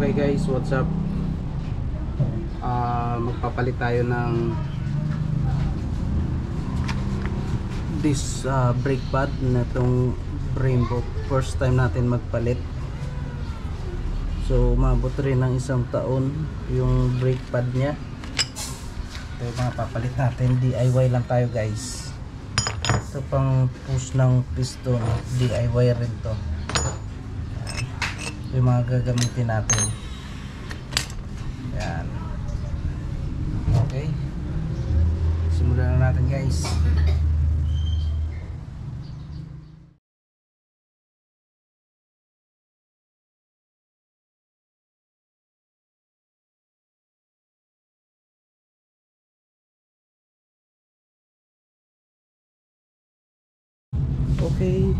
Okay guys, what's up? Magpapalit tayo ng this brake pad na itong Brembo. First time natin magpalit. So umabot rin ng 1 taon yung brake pad nya. Ito yung mga papalit natin. DIY lang tayo guys. Ito pang push ng piston, DIY rin to. Ito yung mga gagamitin natin. Yan. Okay, simulan na natin guys. Okay,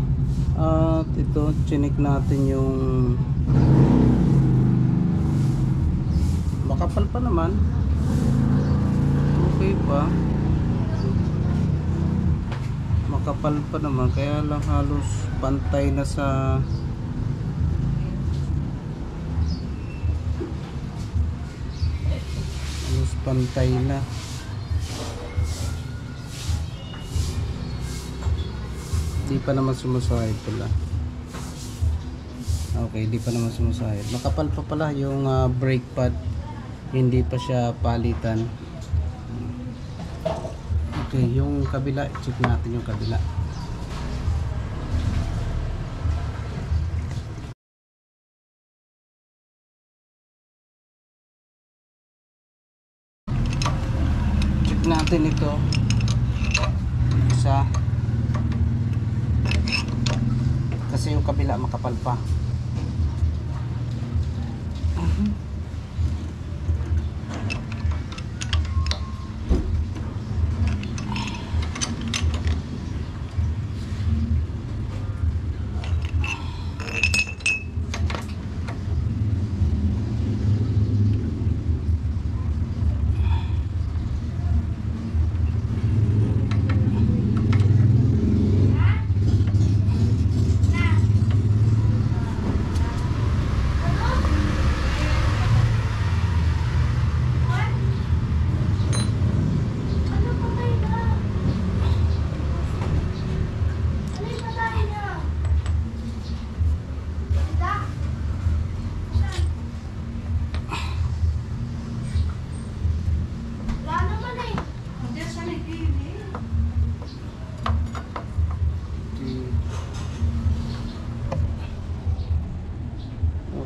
at ito chinik natin yung makapal pa naman. Okay pa, makapal pa naman, kaya lang halos pantay na sa pantay na. Di pa naman sumasahid pala. Okay, di pa naman sumasahid. Makapal pa pala yung brake pad, hindi pa siya palitan. Okay, yung kabila, check natin yung kabila. Check natin ito. Isa. Kasi yung kabila makapal pa.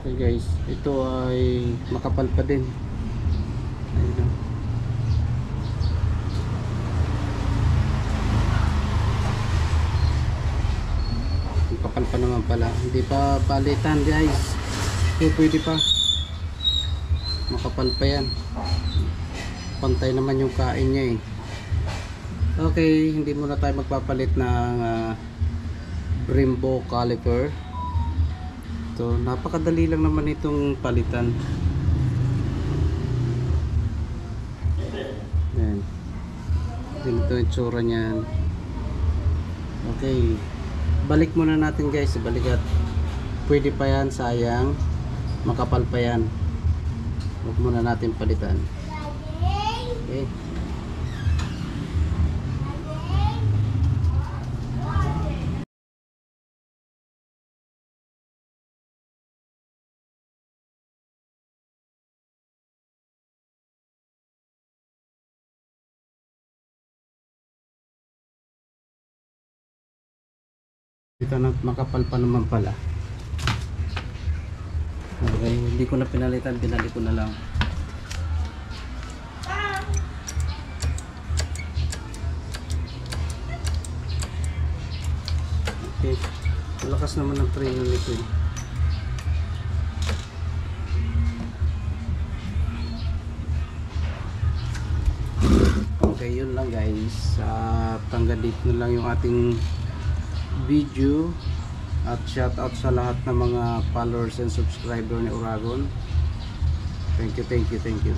Okay guys, ito ay makapal pa din. Ayun. Makapal pa naman pala. Hindi pa palitan guys. Okay, pwede pa. Makapal pa yan. Pantay naman yung kain niya eh. Okay, hindi muna tayo magpapalit ng Brembo caliper. So, napakadali lang naman itong palitan. Yan. Ganito yung tsura niyan. Okay. Balik muna natin guys. Balik at pwede pa yan. Sayang. Makapal pa yan. Huwag muna natin palitan. Okay. Ito na, makapal pa naman pala. Okay, hindi ko na pinalitan, binalik ko na lang. Okay, malakas naman ang preno nito eh. Okay, yun lang guys. Hanggang dito na lang yung ating video, at shout out sa lahat ng mga followers and subscriber ni Uragon. Thank you.